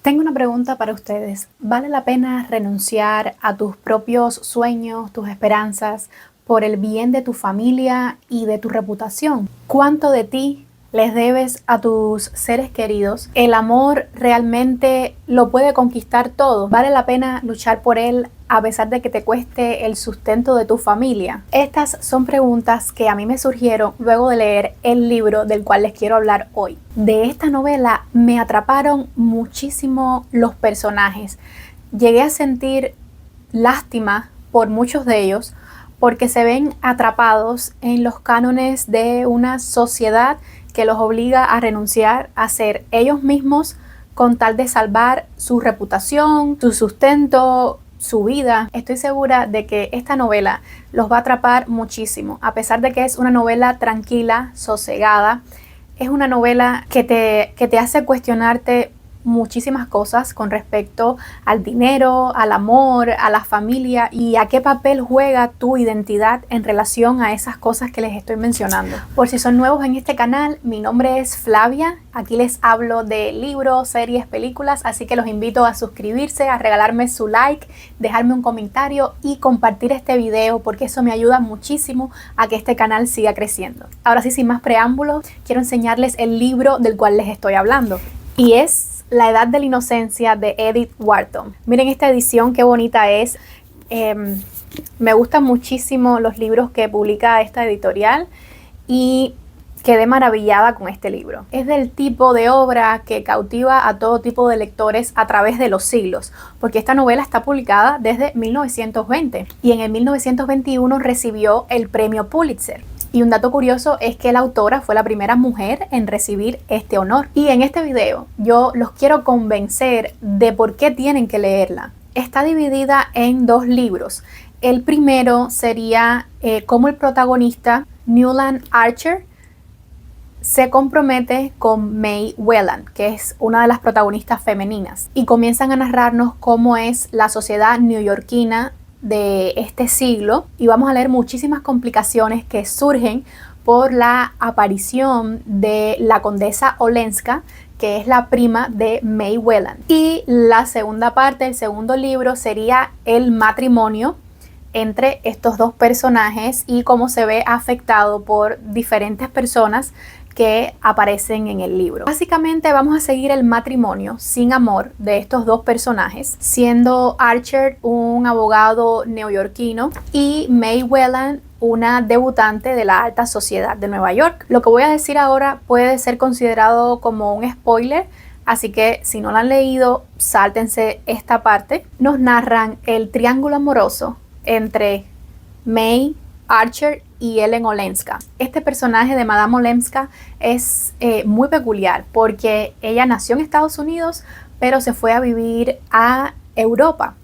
Tengo una pregunta para ustedes. ¿Vale la pena renunciar a tus propios sueños, tus esperanzas, por el bien de tu familia y de tu reputación? ¿Cuánto de ti les debes a tus seres queridos? ¿El amor realmente lo puede conquistar todo? ¿Vale la pena luchar por él a pesar de que te cueste el sustento de tu familia? Estas son preguntas que a mí me surgieron luego de leer el libro del cual les quiero hablar hoy. De esta novela me atraparon muchísimo los personajes. Llegué a sentir lástima por muchos de ellos porque se ven atrapados en los cánones de una sociedad que los obliga a renunciar a ser ellos mismos con tal de salvar su reputación, su sustento, su vida. Estoy segura de que esta novela los va a atrapar muchísimo, a pesar de que es una novela tranquila, sosegada. Es una novela que te hace cuestionarte muchísimas cosas con respecto al dinero, al amor, a la familia y a qué papel juega tu identidad en relación a esas cosas que les estoy mencionando. Por si son nuevos en este canal, mi nombre es Flavia. Aquí les hablo de libros, series, películas, así que los invito a suscribirse, a regalarme su like, dejarme un comentario y compartir este video porque eso me ayuda muchísimo a que este canal siga creciendo. Ahora sí, sin más preámbulos, quiero enseñarles el libro del cual les estoy hablando y es La edad de la inocencia de Edith Wharton. Miren esta edición, qué bonita es. Me gustan muchísimo los libros que publica esta editorial y quedé maravillada con este libro. Es del tipo de obra que cautiva a todo tipo de lectores a través de los siglos, porque esta novela está publicada desde 1920 y en el 1921 recibió el premio Pulitzer. Y un dato curioso es que la autora fue la primera mujer en recibir este honor. Y en este video yo los quiero convencer de por qué tienen que leerla. Está dividida en dos libros. El primero sería cómo el protagonista, Newland Archer, se compromete con May Welland, que es una de las protagonistas femeninas. Y comienzan a narrarnos cómo es la sociedad neoyorquina de este siglo y vamos a leer muchísimas complicaciones que surgen por la aparición de la condesa Olenska, que es la prima de May Welland. Y la segunda parte, el segundo libro, sería el matrimonio entre estos dos personajes y cómo se ve afectado por diferentes personas que aparecen en el libro. Básicamente vamos a seguir el matrimonio sin amor de estos dos personajes, siendo Archer un abogado neoyorquino y May Welland una debutante de la alta sociedad de Nueva York. Lo que voy a decir ahora puede ser considerado como un spoiler, así que si no lo han leído, sáltense esta parte. Nos narran el triángulo amoroso entre May, Archer y Ellen Olenska. Este personaje de Madame Olenska es muy peculiar porque ella nació en Estados Unidos, pero se fue a vivir a Europa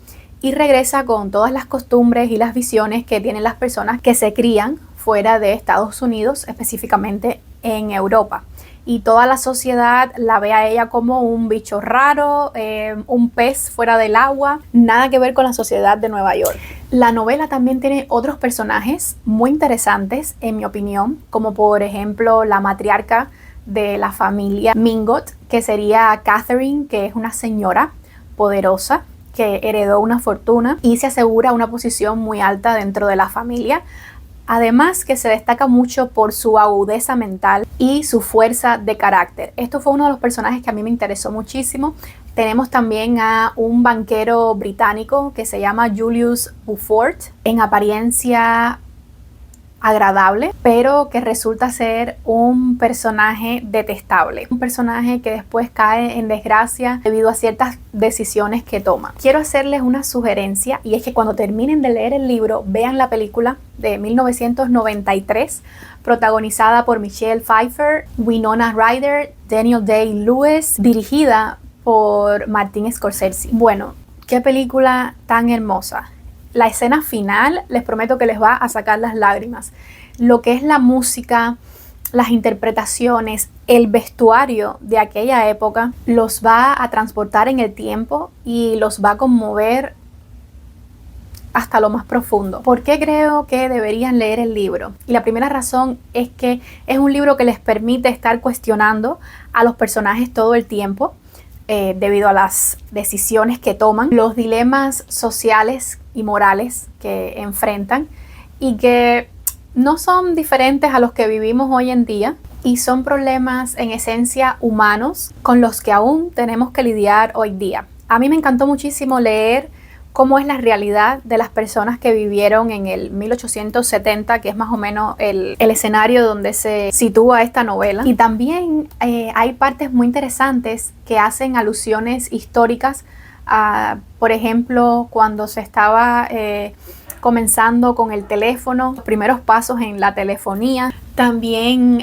y regresa con todas las costumbres y las visiones que tienen las personas que se crían fuera de Estados Unidos, específicamente en Europa. Y toda la sociedad la ve a ella como un bicho raro, un pez fuera del agua, nada que ver con la sociedad de Nueva York. La novela también tiene otros personajes muy interesantes, en mi opinión, como por ejemplo la matriarca de la familia Mingot, que sería Catherine, que es una señora poderosa que heredó una fortuna y se asegura una posición muy alta dentro de la familia. Además que se destaca mucho por su agudeza mental y su fuerza de carácter. Esto fue uno de los personajes que a mí me interesó muchísimo. Tenemos también a un banquero británico que se llama Julius Beaufort, en apariencia agradable, pero que resulta ser un personaje detestable. Un personaje que después cae en desgracia debido a ciertas decisiones que toma. Quiero hacerles una sugerencia y es que cuando terminen de leer el libro, vean la película de 1993, protagonizada por Michelle Pfeiffer, Winona Ryder, Daniel Day-Lewis, dirigida por Martin Scorsese. Bueno, qué película tan hermosa. La escena final, les prometo que les va a sacar las lágrimas. Lo que es la música, las interpretaciones, el vestuario de aquella época, los va a transportar en el tiempo y los va a conmover hasta lo más profundo. ¿Por qué creo que deberían leer el libro? Y la primera razón es que es un libro que les permite estar cuestionando a los personajes todo el tiempo. debido a las decisiones que toman, los dilemas sociales y morales que enfrentan y que no son diferentes a los que vivimos hoy en día y son problemas en esencia humanos con los que aún tenemos que lidiar hoy día. A mí me encantó muchísimo leer cómo es la realidad de las personas que vivieron en el 1870, que es más o menos el escenario donde se sitúa esta novela. Y también hay partes muy interesantes que hacen alusiones históricas a, por ejemplo, cuando se estaba comenzando con el teléfono, los primeros pasos en la telefonía. También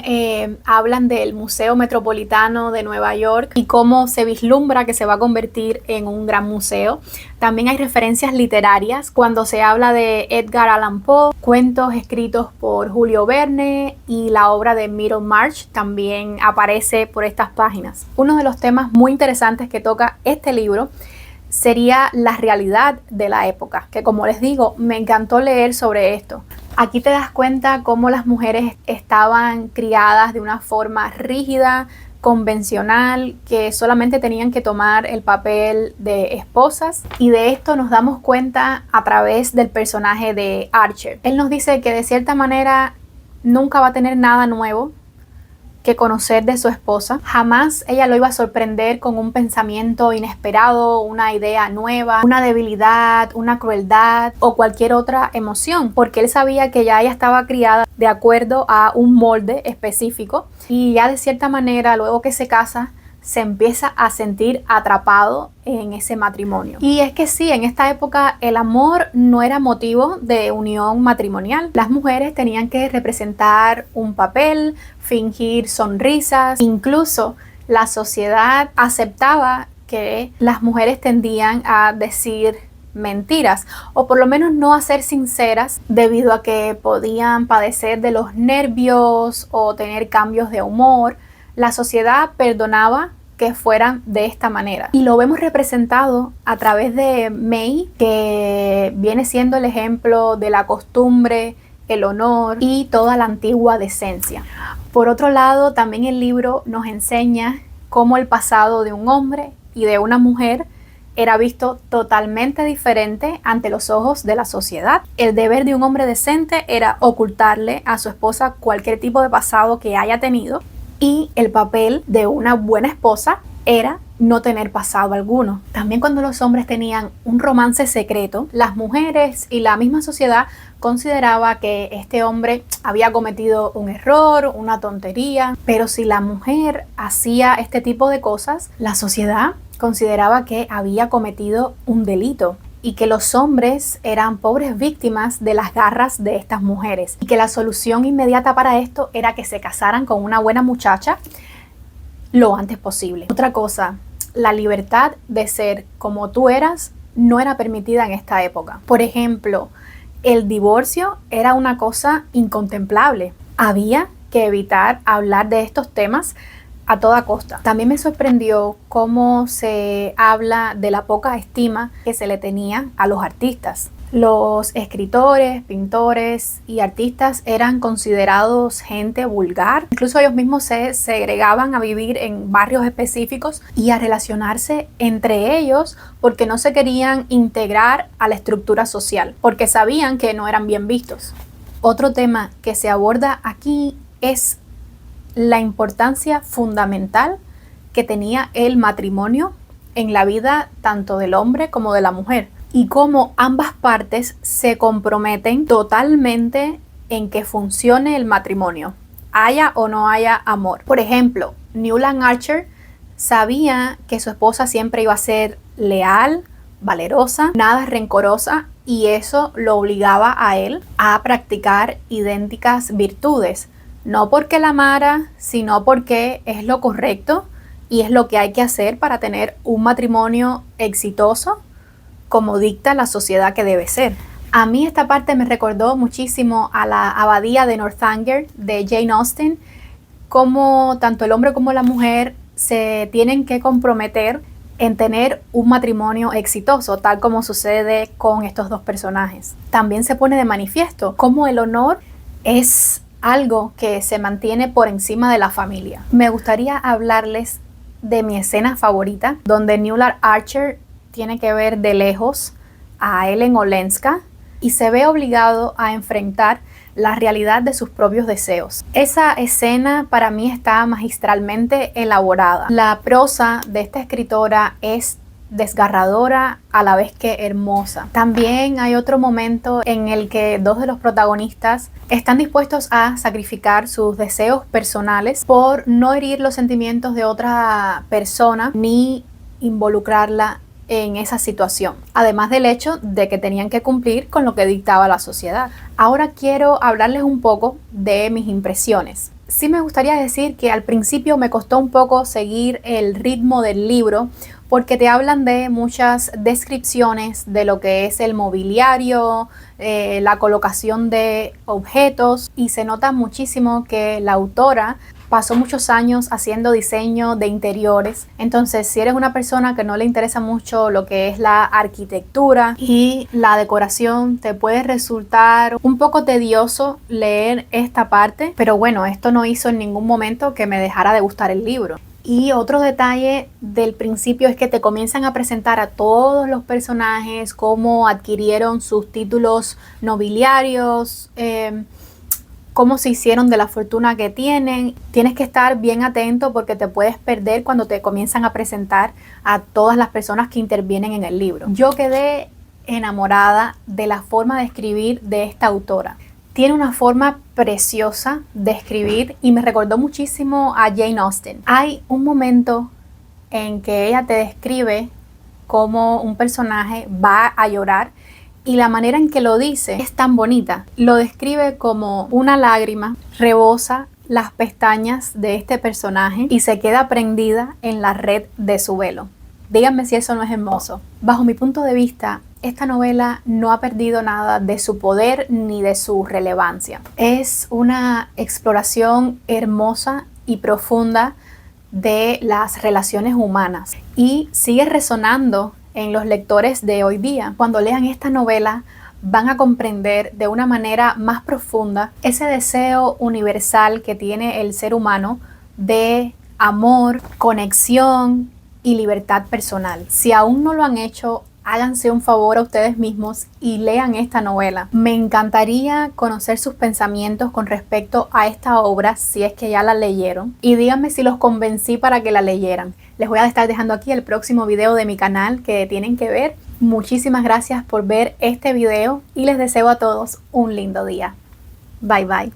hablan del Museo Metropolitano de Nueva York y cómo se vislumbra que se va a convertir en un gran museo. También hay referencias literarias cuando se habla de Edgar Allan Poe, cuentos escritos por Julio Verne y la obra de Middlemarch también aparece por estas páginas. Uno de los temas muy interesantes que toca este libro sería la realidad de la época, que como les digo, me encantó leer sobre esto. Aquí te das cuenta cómo las mujeres estaban criadas de una forma rígida, convencional, que solamente tenían que tomar el papel de esposas, y de esto nos damos cuenta a través del personaje de Archer. Él nos dice que de cierta manera nunca va a tener nada nuevo que conocer de su esposa. Jamás ella lo iba a sorprender con un pensamiento inesperado, una idea nueva, una debilidad, una crueldad o cualquier otra emoción, porque él sabía que ya ella estaba criada de acuerdo a un molde específico y ya de cierta manera luego que se casa se empieza a sentir atrapado en ese matrimonio. Y es que sí, en esta época el amor no era motivo de unión matrimonial. Las mujeres tenían que representar un papel, fingir sonrisas. Incluso la sociedad aceptaba que las mujeres tendían a decir mentiras o por lo menos no a ser sinceras debido a que podían padecer de los nervios o tener cambios de humor. La sociedad perdonaba que fueran de esta manera. Y lo vemos representado a través de May, que viene siendo el ejemplo de la costumbre, el honor y toda la antigua decencia. Por otro lado, también el libro nos enseña cómo el pasado de un hombre y de una mujer era visto totalmente diferente ante los ojos de la sociedad. El deber de un hombre decente era ocultarle a su esposa cualquier tipo de pasado que haya tenido, y el papel de una buena esposa era no tener pasado alguno. También cuando los hombres tenían un romance secreto, las mujeres y la misma sociedad consideraba que este hombre había cometido un error, una tontería, pero si la mujer hacía este tipo de cosas, la sociedad consideraba que había cometido un delito y que los hombres eran pobres víctimas de las garras de estas mujeres y que la solución inmediata para esto era que se casaran con una buena muchacha lo antes posible. Otra cosa, la libertad de ser como tú eras no era permitida en esta época. Por ejemplo, el divorcio era una cosa incontemplable. Había que evitar hablar de estos temas a toda costa. También me sorprendió cómo se habla de la poca estima que se le tenía a los artistas. Los escritores, pintores y artistas eran considerados gente vulgar. Incluso ellos mismos se segregaban a vivir en barrios específicos y a relacionarse entre ellos porque no se querían integrar a la estructura social, porque sabían que no eran bien vistos. Otro tema que se aborda aquí es la importancia fundamental que tenía el matrimonio en la vida tanto del hombre como de la mujer y cómo ambas partes se comprometen totalmente en que funcione el matrimonio, haya o no haya amor. Por ejemplo, Newland Archer sabía que su esposa siempre iba a ser leal, valerosa, nada rencorosa, y eso lo obligaba a él a practicar idénticas virtudes. No porque la amara, sino porque es lo correcto y es lo que hay que hacer para tener un matrimonio exitoso como dicta la sociedad que debe ser. A mí esta parte me recordó muchísimo a la abadía de Northanger de Jane Austen, como tanto el hombre como la mujer se tienen que comprometer en tener un matrimonio exitoso, tal como sucede con estos dos personajes. También se pone de manifiesto cómo el honor es algo que se mantiene por encima de la familia. Me gustaría hablarles de mi escena favorita, donde Newland Archer tiene que ver de lejos a Ellen Olenska y se ve obligado a enfrentar la realidad de sus propios deseos. Esa escena para mí está magistralmente elaborada. La prosa de esta escritora es desgarradora a la vez que hermosa. También hay otro momento en el que dos de los protagonistas están dispuestos a sacrificar sus deseos personales por no herir los sentimientos de otra persona ni involucrarla en esa situación, además del hecho de que tenían que cumplir con lo que dictaba la sociedad. Ahora quiero hablarles un poco de mis impresiones. Sí me gustaría decir que al principio me costó un poco seguir el ritmo del libro porque te hablan de muchas descripciones de lo que es el mobiliario, la colocación de objetos, y se nota muchísimo que la autora pasó muchos años haciendo diseño de interiores. Entonces, si eres una persona que no le interesa mucho lo que es la arquitectura y la decoración, te puede resultar un poco tedioso leer esta parte. Pero bueno, esto no hizo en ningún momento que me dejara de gustar el libro. Y otro detalle del principio es que te comienzan a presentar a todos los personajes, cómo adquirieron sus títulos nobiliarios, cómo se hicieron de la fortuna que tienen. Tienes que estar bien atento porque te puedes perder cuando te comienzan a presentar a todas las personas que intervienen en el libro. Yo quedé enamorada de la forma de escribir de esta autora. Tiene una forma preciosa de escribir y me recordó muchísimo a Jane Austen. Hay un momento en que ella te describe cómo un personaje va a llorar y la manera en que lo dice es tan bonita. Lo describe como una lágrima rebosa las pestañas de este personaje y se queda prendida en la red de su velo. Díganme si eso no es hermoso. Bajo mi punto de vista, esta novela no ha perdido nada de su poder ni de su relevancia. Es una exploración hermosa y profunda de las relaciones humanas y sigue resonando en los lectores de hoy día. Cuando lean esta novela van a comprender de una manera más profunda ese deseo universal que tiene el ser humano de amor, conexión y libertad personal. Si aún no lo han hecho, háganse un favor a ustedes mismos y lean esta novela. Me encantaría conocer sus pensamientos con respecto a esta obra, si es que ya la leyeron, y díganme si los convencí para que la leyeran. Les voy a estar dejando aquí el próximo video de mi canal que tienen que ver. Muchísimas gracias por ver este video y les deseo a todos un lindo día. Bye bye.